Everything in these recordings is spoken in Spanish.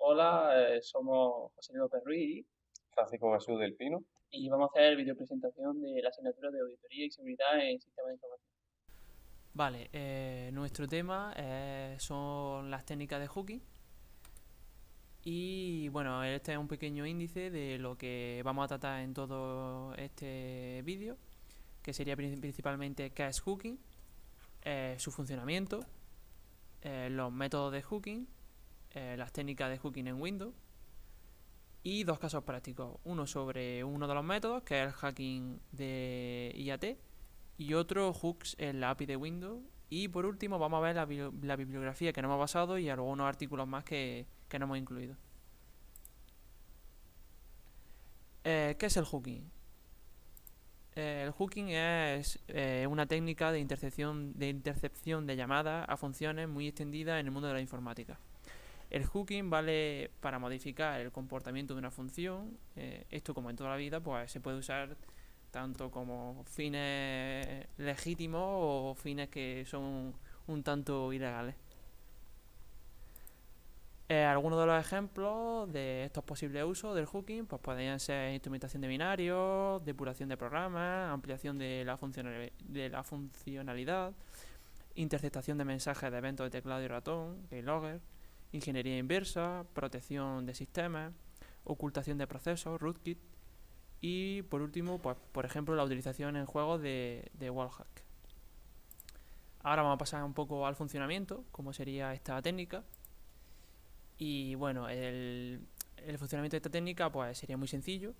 Hola, somos José López Ruiz Francisco Jesús del Pino. y vamos a hacer video presentación de la asignatura de Auditoría y Seguridad en Sistemas de Información. Vale, nuestro tema son las técnicas de hooking y bueno, este es un pequeño índice de lo que vamos a tratar en todo este vídeo, que sería principalmente qué es hooking, su funcionamiento, los métodos de hooking, las técnicas de hooking en Windows y dos casos prácticos, uno sobre uno de los métodos, que es el hacking de IAT, y otro hooks en la API de Windows. Y por último vamos a ver la bibliografía que nos hemos basado y algunos artículos más que no hemos incluido. ¿Qué es el hooking? El hooking es una técnica de intercepción de llamadas a funciones muy extendida en el mundo de la informática. El hooking vale para modificar el comportamiento de una función. Esto, como en toda la vida, pues se puede usar tanto como fines legítimos o fines que son un tanto ilegales. Algunos de los ejemplos de estos posibles usos del hooking pues podrían ser instrumentación de binarios, depuración de programas, ampliación de la funcionalidad, interceptación de mensajes de eventos de teclado y ratón, keylogger, ingeniería inversa, protección de sistemas, ocultación de procesos, rootkit, y por último, pues, por ejemplo, la utilización en juegos de wallhack. Ahora vamos a pasar un poco al funcionamiento, cómo sería esta técnica. Y bueno, el funcionamiento de esta técnica pues sería muy sencillo.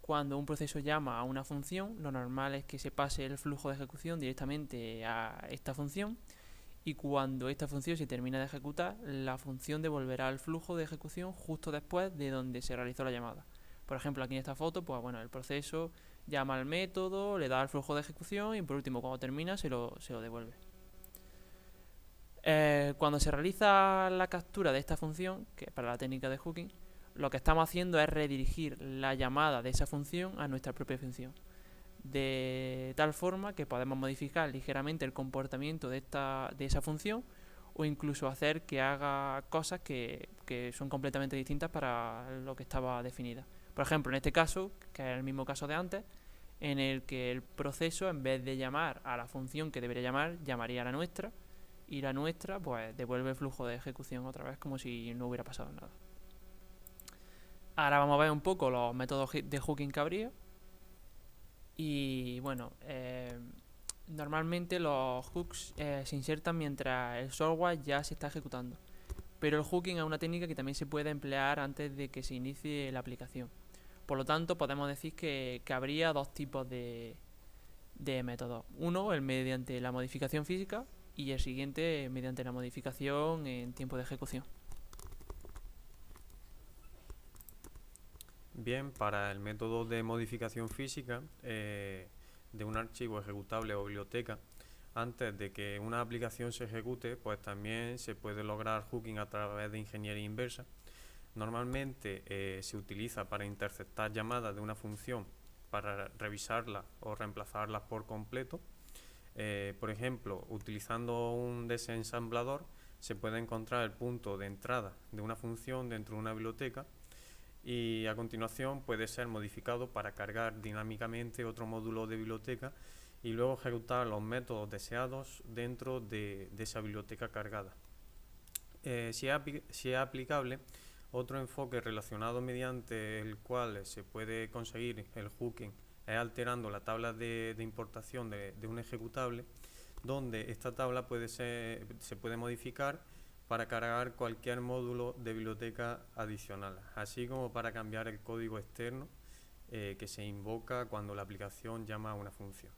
Cuando un proceso llama a una función, lo normal es que se pase el flujo de ejecución directamente a esta función, y cuando esta función se termina de ejecutar, la función devolverá el flujo de ejecución justo después de donde se realizó la llamada. Por ejemplo, aquí en esta foto, pues bueno, el proceso llama al método, le da el flujo de ejecución y por último, cuando termina, se lo devuelve. Cuando se realiza la captura de esta función, que es para la técnica de hooking, lo que estamos haciendo es redirigir la llamada de esa función a nuestra propia función, de tal forma que podemos modificar ligeramente el comportamiento de esa función, o incluso hacer que haga cosas que son completamente distintas para lo que estaba definida. Por ejemplo, en este caso, que es el mismo caso de antes, en el que el proceso, en vez de llamar a la función que debería llamar, llamaría a la nuestra, y la nuestra pues devuelve el flujo de ejecución otra vez como si no hubiera pasado nada. Ahora vamos a ver un poco los métodos de hooking que habría. Y bueno, normalmente los hooks se insertan mientras el software ya se está ejecutando, pero el hooking es una técnica que también se puede emplear antes de que se inicie la aplicación. Por lo tanto, podemos decir que habría dos tipos de métodos. Uno, el mediante la modificación física, y el siguiente mediante la modificación en tiempo de ejecución. Bien, para el método de modificación física de un archivo ejecutable o biblioteca, antes de que una aplicación se ejecute, pues también se puede lograr hooking a través de ingeniería inversa. Normalmente se utiliza para interceptar llamadas de una función, para revisarlas o reemplazarlas por completo. Por ejemplo, utilizando un desensamblador, se puede encontrar el punto de entrada de una función dentro de una biblioteca, y a continuación puede ser modificado para cargar dinámicamente otro módulo de biblioteca y luego ejecutar los métodos deseados dentro de esa biblioteca cargada. Si es aplicable, otro enfoque relacionado mediante el cual se puede conseguir el hooking es alterando la tabla de importación de un ejecutable, donde esta tabla se puede modificar para cargar cualquier módulo de biblioteca adicional, así como para cambiar el código externo que se invoca cuando la aplicación llama a una función.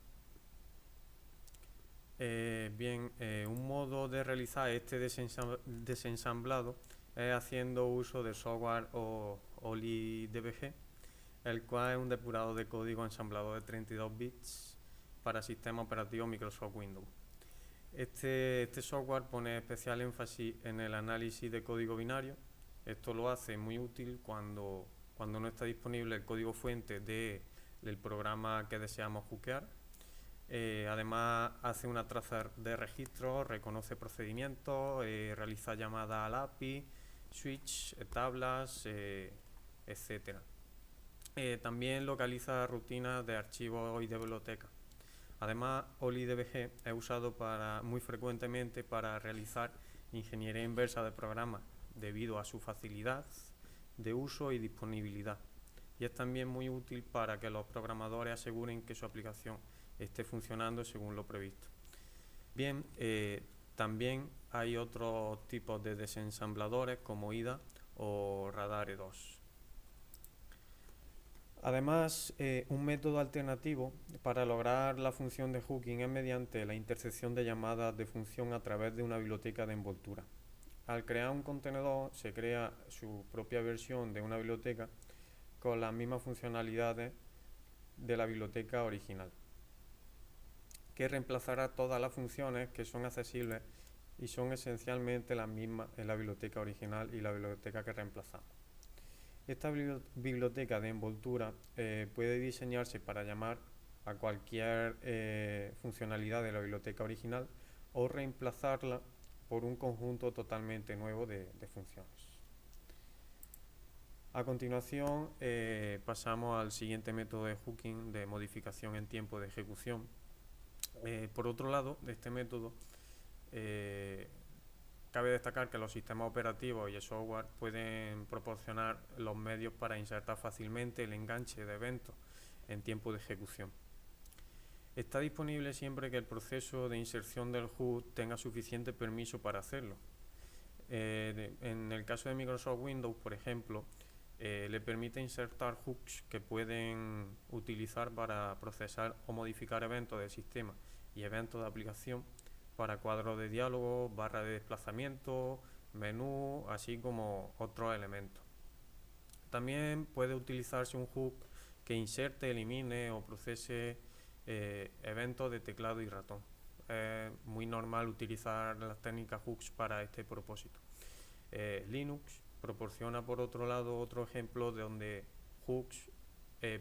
Un modo de realizar este desensamblado es haciendo uso del software OliDBG, el cual es un depurador de código ensamblado de 32 bits para sistema operativo Microsoft Windows. Este software pone especial énfasis en el análisis de código binario. Esto lo hace muy útil cuando no está disponible el código fuente del programa que deseamos hackear. Además hace una traza de registros, reconoce procedimientos, realiza llamadas al API, switch, tablas, etcétera. También localiza rutinas de archivos y de biblioteca. Además, OliDBG es usado muy frecuentemente para realizar ingeniería inversa de programas debido a su facilidad de uso y disponibilidad. Y es también muy útil para que los programadores aseguren que su aplicación esté funcionando según lo previsto. Bien, también hay otros tipos de desensambladores como IDA o Radare2. Además, un método alternativo para lograr la función de hooking es mediante la intersección de llamadas de función a través de una biblioteca de envoltura. Al crear un contenedor se crea su propia versión de una biblioteca con las mismas funcionalidades de la biblioteca original, que reemplazará todas las funciones que son accesibles y son esencialmente las mismas en la biblioteca original y la biblioteca que reemplazamos. Esta biblioteca de envoltura puede diseñarse para llamar a cualquier funcionalidad de la biblioteca original o reemplazarla por un conjunto totalmente nuevo de funciones. A continuación pasamos al siguiente método de hooking de modificación en tiempo de ejecución. Por otro lado, de este método cabe destacar que los sistemas operativos y el software pueden proporcionar los medios para insertar fácilmente el enganche de eventos en tiempo de ejecución. Está disponible siempre que el proceso de inserción del hook tenga suficiente permiso para hacerlo. En el caso de Microsoft Windows, por ejemplo, le permite insertar hooks que pueden utilizar para procesar o modificar eventos del sistema y eventos de aplicación para cuadros de diálogo, barra de desplazamiento, menú, así como otros elementos. También puede utilizarse un hook que inserte, elimine o procese eventos de teclado y ratón. Es muy normal utilizar las técnicas hooks para este propósito. Linux proporciona, por otro lado, otro ejemplo de donde hooks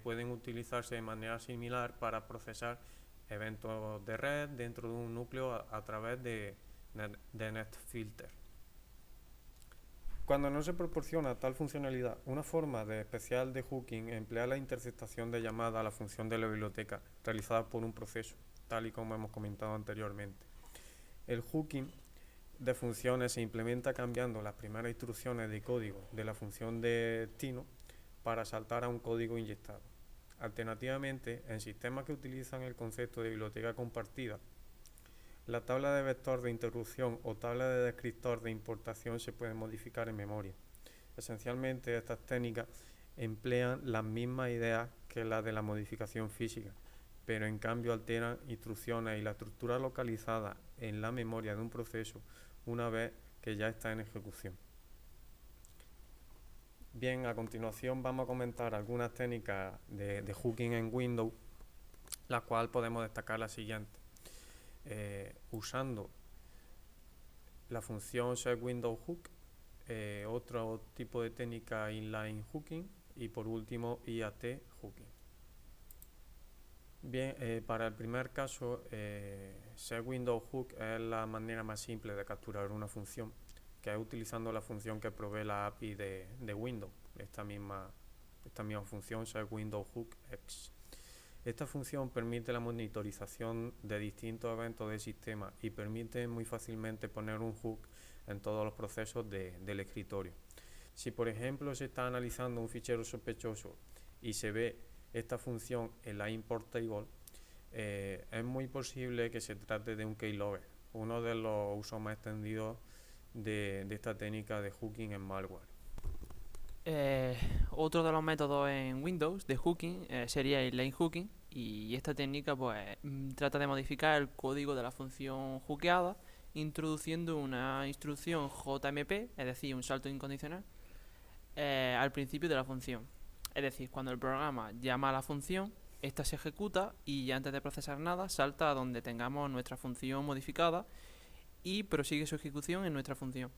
pueden utilizarse de manera similar para procesar eventos de red dentro de un núcleo a través de NetFilter. Cuando no se proporciona tal funcionalidad, una forma especial de hooking emplea la interceptación de llamada a la función de la biblioteca realizada por un proceso, tal y como hemos comentado anteriormente. El hooking de funciones se implementa cambiando las primeras instrucciones de código de la función de destino para saltar a un código inyectado. Alternativamente, en sistemas que utilizan el concepto de biblioteca compartida, la tabla de vector de interrupción o tabla de descriptor de importación se puede modificar en memoria. Esencialmente, estas técnicas emplean las mismas ideas que las de la modificación física, pero en cambio alteran instrucciones y la estructura localizada en la memoria de un proceso una vez que ya está en ejecución. Bien, a continuación vamos a comentar algunas técnicas de hooking en Windows, las cuales podemos destacar las siguientes. Usando la función setWindowHook, otro tipo de técnica inline hooking y por último IAT hooking. Bien, para el primer caso, setWindowHook es la manera más simple de capturar una función, que es utilizando la función que provee la API de Windows, esta misma función setWindowHookX. Esta función permite la monitorización de distintos eventos del sistema y permite muy fácilmente poner un hook en todos los procesos del escritorio. Si por ejemplo se está analizando un fichero sospechoso y se ve esta función en la import table, es muy posible que se trate de un keylogger, uno de los usos más extendidos de esta técnica de hooking en malware. Otro de los métodos en Windows de hooking sería el line hooking, y esta técnica pues trata de modificar el código de la función hookeada introduciendo una instrucción JMP, es decir, un salto incondicional, al principio de la función. Es decir, cuando el programa llama a la función, esta se ejecuta y antes de procesar nada salta a donde tengamos nuestra función modificada y prosigue su ejecución en nuestra función.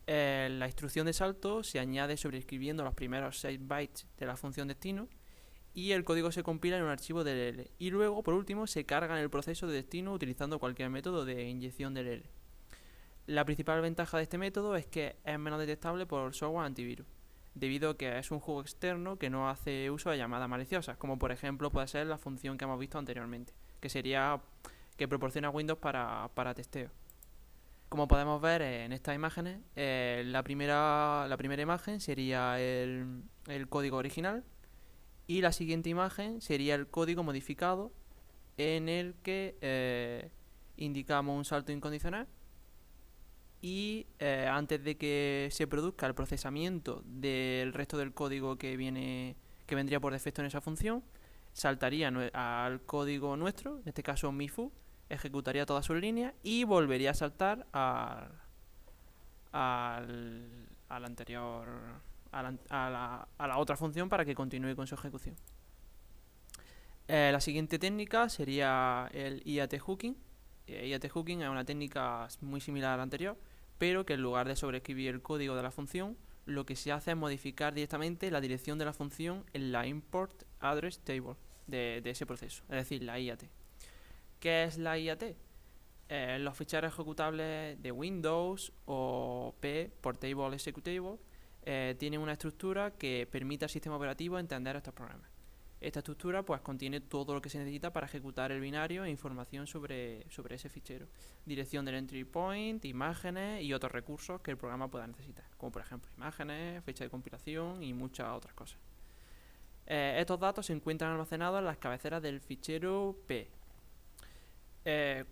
La instrucción de salto se añade sobreescribiendo los primeros 6 bytes de la función destino y el código se compila en un archivo DLL y luego, por último, se carga en el proceso de destino utilizando cualquier método de inyección DLL. La principal ventaja de este método es que es menos detectable por software antivirus, debido a que es un juego externo que no hace uso de llamadas maliciosas, como por ejemplo puede ser la función que hemos visto anteriormente, que sería que proporciona Windows para testeo. Como podemos ver en estas imágenes, la primera imagen sería el código original y la siguiente imagen sería el código modificado en el que indicamos un salto incondicional y antes de que se produzca el procesamiento del resto del código que vendría por defecto en esa función, saltaría al código nuestro, en este caso miFoo, ejecutaría todas sus líneas y volvería a saltar al anterior, a la otra función para que continúe con su ejecución. La siguiente técnica sería el IAT hooking. IAT hooking es una técnica muy similar a la anterior, pero que en lugar de sobreescribir el código de la función, lo que se hace es modificar directamente la dirección de la función en la import address table de ese proceso, es decir, la IAT. ¿Qué es la IAT? Los ficheros ejecutables de Windows o P, Portable Executable, tienen una estructura que permite al sistema operativo entender estos programas. Esta estructura pues contiene todo lo que se necesita para ejecutar el binario e información sobre ese fichero, dirección del entry point, imágenes y otros recursos que el programa pueda necesitar, como por ejemplo imágenes, fecha de compilación y muchas otras cosas. Estos datos se encuentran almacenados en las cabeceras del fichero P.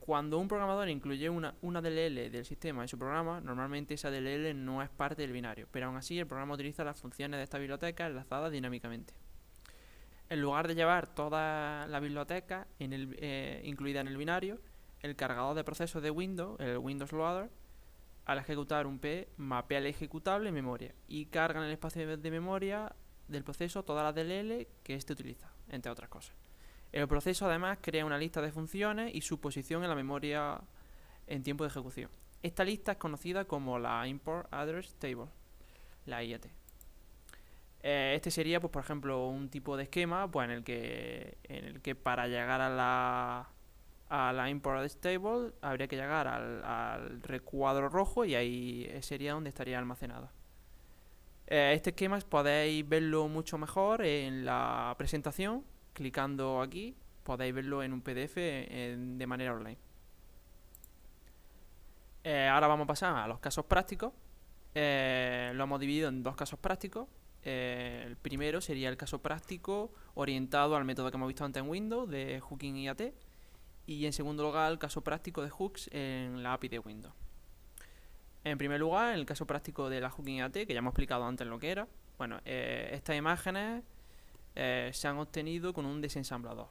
Cuando un programador incluye una DLL del sistema en su programa, normalmente esa DLL no es parte del binario, pero aún así el programa utiliza las funciones de esta biblioteca enlazadas dinámicamente. En lugar de llevar toda la biblioteca incluida en el binario, el cargador de procesos de Windows, el Windows Loader, al ejecutar un P, mapea el ejecutable en memoria y carga en el espacio de memoria del proceso todas las DLL que éste utiliza, entre otras cosas. El proceso además crea una lista de funciones y su posición en la memoria en tiempo de ejecución. Esta lista es conocida como la Import Address Table, la IAT. Este sería, pues, por ejemplo, un tipo de esquema pues, en el que para llegar a la Import Address Table habría que llegar al recuadro rojo y ahí sería donde estaría almacenado. Este esquema podéis verlo mucho mejor en la presentación. Clicando aquí podéis verlo en un PDF de manera online. Ahora vamos a pasar a los casos prácticos. Lo hemos dividido en dos casos prácticos. El primero sería el caso práctico orientado al método que hemos visto antes en Windows de hooking IAT, y en segundo lugar el caso práctico de hooks en la API de Windows. En primer lugar, en el caso práctico de la hooking IAT, que ya hemos explicado antes lo que era, bueno, estas imágenes se han obtenido con un desensamblador.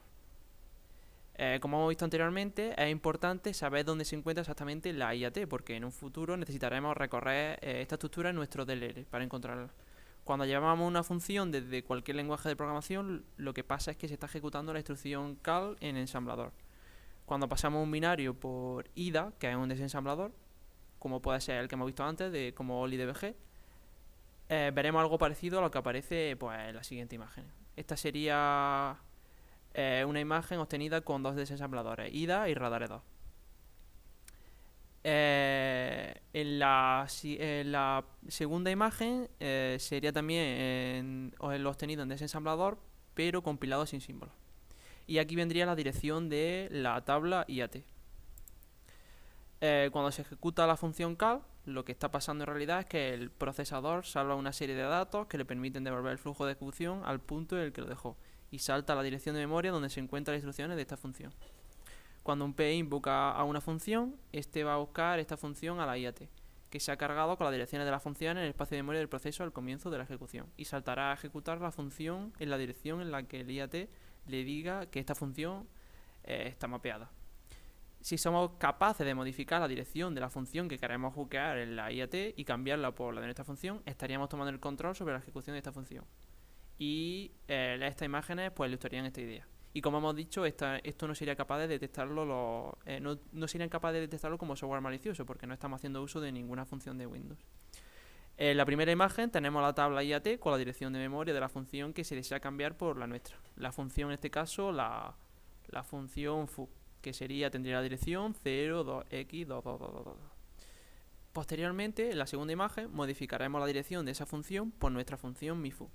Como hemos visto anteriormente, es importante saber dónde se encuentra exactamente la IAT, porque en un futuro necesitaremos recorrer esta estructura en nuestro DLL para encontrarla. Cuando llamamos una función desde cualquier lenguaje de programación, lo que pasa es que se está ejecutando la instrucción call en ensamblador. Cuando pasamos un binario por IDA, que es un desensamblador, como puede ser el que hemos visto antes, como OLIDBG, veremos algo parecido a lo que aparece pues, en la siguiente imagen. Esta sería una imagen obtenida con dos desensambladores, IDA y Radar2. En la segunda imagen sería también lo obtenido en desensamblador, pero compilado sin símbolos. Y aquí vendría la dirección de la tabla IAT. Cuando se ejecuta la función call, lo que está pasando en realidad es que el procesador salva una serie de datos que le permiten devolver el flujo de ejecución al punto en el que lo dejó y salta a la dirección de memoria donde se encuentran las instrucciones de esta función. Cuando un P invoca a una función, este va a buscar esta función a la IAT, que se ha cargado con las direcciones de la función en el espacio de memoria del proceso al comienzo de la ejecución, y saltará a ejecutar la función en la dirección en la que el IAT le diga que esta función está mapeada. Si somos capaces de modificar la dirección de la función que queremos hookear en la IAT y cambiarla por la de nuestra función, estaríamos tomando el control sobre la ejecución de esta función. Y estas imágenes pues ilustrarían esta idea. Y como hemos dicho, esto no sería capaz de detectarlo no serían capaces de detectarlo como software malicioso, porque no estamos haciendo uso de ninguna función de Windows. En la primera imagen tenemos la tabla IAT con la dirección de memoria de la función que se desea cambiar por la nuestra. La función, en este caso, la función foo, que tendría la dirección 0, 2, x, 2, 2, 2, 2, 2. Posteriormente, en la segunda imagen, modificaremos la dirección de esa función por nuestra función myFoo,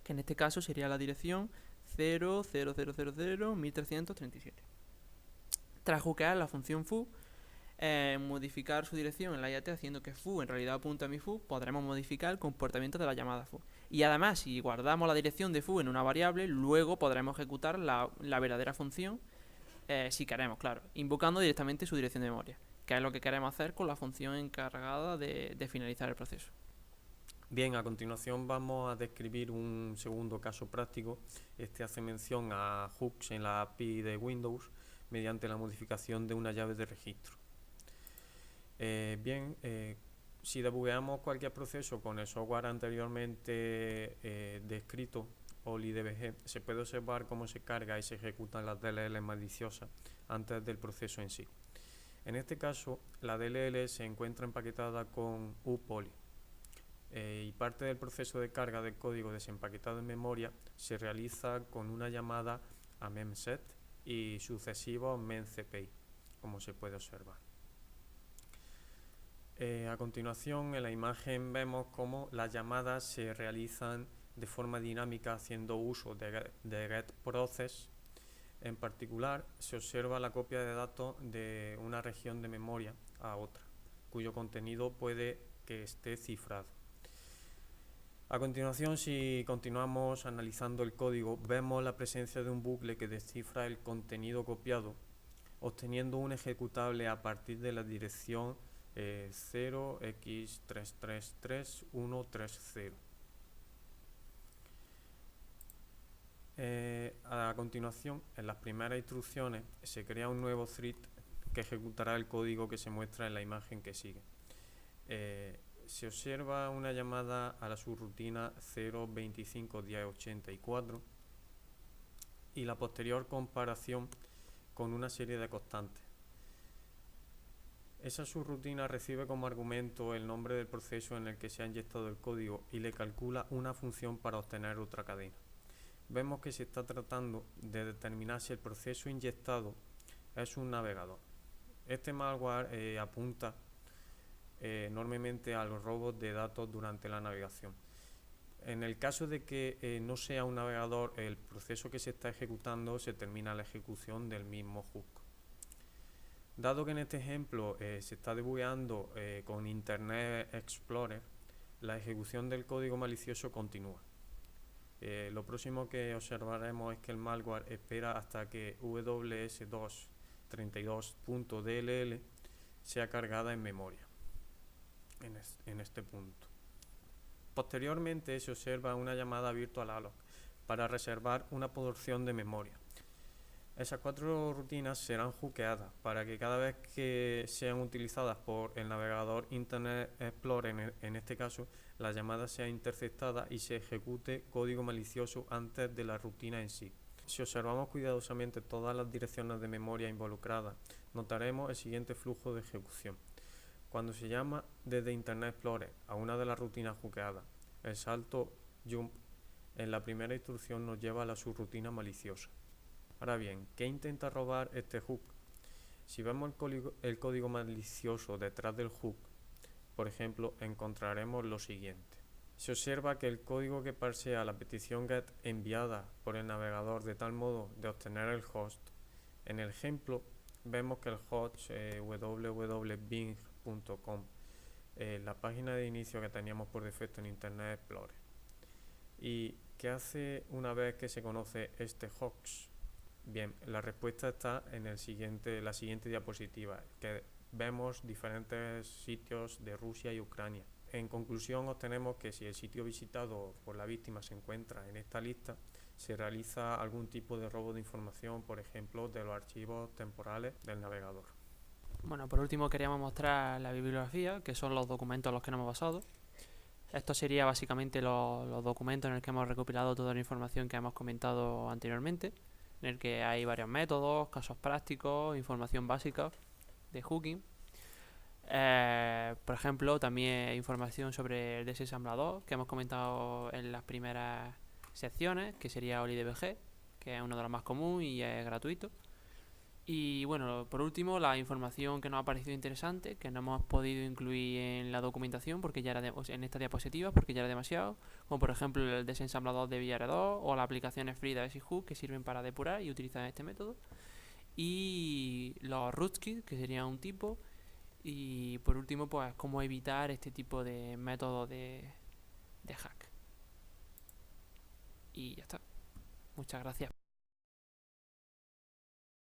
que en este caso sería la dirección 0.0.0.0.1337. Tras hookear la función foo, modificar su dirección en la IAT haciendo que foo en realidad apunte a myFoo, podremos modificar el comportamiento de la llamada foo. Y además, si guardamos la dirección de foo en una variable, luego podremos ejecutar la verdadera función, si queremos, claro, invocando directamente su dirección de memoria, que es lo que queremos hacer con la función encargada de finalizar el proceso. Bien, a continuación vamos a describir un segundo caso práctico. Este hace mención a hooks en la API de Windows mediante la modificación de una llave de registro. Si debugueamos cualquier proceso con el software anteriormente descrito, OliDBG, se puede observar cómo se carga y se ejecutan las DLL maliciosas antes del proceso en sí. En este caso, la DLL se encuentra empaquetada con upoly. Y parte del proceso de carga del código desempaquetado en memoria se realiza con una llamada a memset y sucesivos memcpy, como se puede observar. A continuación, en la imagen vemos cómo las llamadas se realizan de forma dinámica haciendo uso de getProcess. En particular, se observa la copia de datos de una región de memoria a otra, cuyo contenido puede que esté cifrado. A continuación, si continuamos analizando el código, vemos la presencia de un bucle que descifra el contenido copiado, obteniendo un ejecutable a partir de la dirección 0x333130. A continuación, en las primeras instrucciones, se crea un nuevo thread que ejecutará el código que se muestra en la imagen que sigue. Se observa una llamada a la subrutina 0.25.10.84 y la posterior comparación con una serie de constantes. Esa subrutina recibe como argumento el nombre del proceso en el que se ha inyectado el código y le calcula una función para obtener otra cadena. Vemos que se está tratando de determinar si el proceso inyectado es un navegador. Este malware apunta enormemente a los robos de datos durante la navegación. En el caso de que no sea un navegador, el proceso que se está ejecutando se termina la ejecución del mismo hook. Dado que en este ejemplo se está debugueando con Internet Explorer, la ejecución del código malicioso continúa. Lo próximo que observaremos es que el malware espera hasta que ws232.dll sea cargada en memoria, en este punto. Posteriormente se observa una llamada virtual alloc para reservar una porción de memoria. Esas 4 rutinas serán hookeadas para que cada vez que sean utilizadas por el navegador Internet Explorer, en este caso, la llamada sea interceptada y se ejecute código malicioso antes de la rutina en sí. Si observamos cuidadosamente todas las direcciones de memoria involucradas, notaremos el siguiente flujo de ejecución. Cuando se llama desde Internet Explorer a una de las rutinas hookeadas, el salto jump en la primera instrucción nos lleva a la subrutina maliciosa. Ahora bien, ¿qué intenta robar este hook? Si vemos el código malicioso detrás del hook, por ejemplo, encontraremos lo siguiente. Se observa que el código que parsea la petición GET enviada por el navegador de tal modo de obtener el host. En el ejemplo, vemos que el host www.bing.com, la página de inicio que teníamos por defecto en Internet Explorer. ¿Y qué hace una vez que se conoce este host? Bien, la respuesta está en la siguiente diapositiva, que vemos diferentes sitios de Rusia y Ucrania. En conclusión, obtenemos que si el sitio visitado por la víctima se encuentra en esta lista, se realiza algún tipo de robo de información, por ejemplo, de los archivos temporales del navegador. Bueno, por último queríamos mostrar la bibliografía, que son los documentos en los que nos hemos basado. Esto sería básicamente los documentos en los que hemos recopilado toda la información que hemos comentado anteriormente, en el que hay varios métodos, casos prácticos, información básica de hooking. Por ejemplo, también información sobre el desensamblador que hemos comentado en las primeras secciones, que sería OliDBG, que es uno de los más comunes y es gratuito. Y bueno, por último, la información que nos ha parecido interesante, que no hemos podido incluir en la documentación porque ya era o sea, en esta diapositiva porque ya era demasiado, como por ejemplo el desensamblador de VR2 o las aplicaciones free de SIHOOK que sirven para depurar y utilizan este método, y los rootkits, que serían un tipo, y por último, pues cómo evitar este tipo de métodos de hack. Y ya está. Muchas gracias.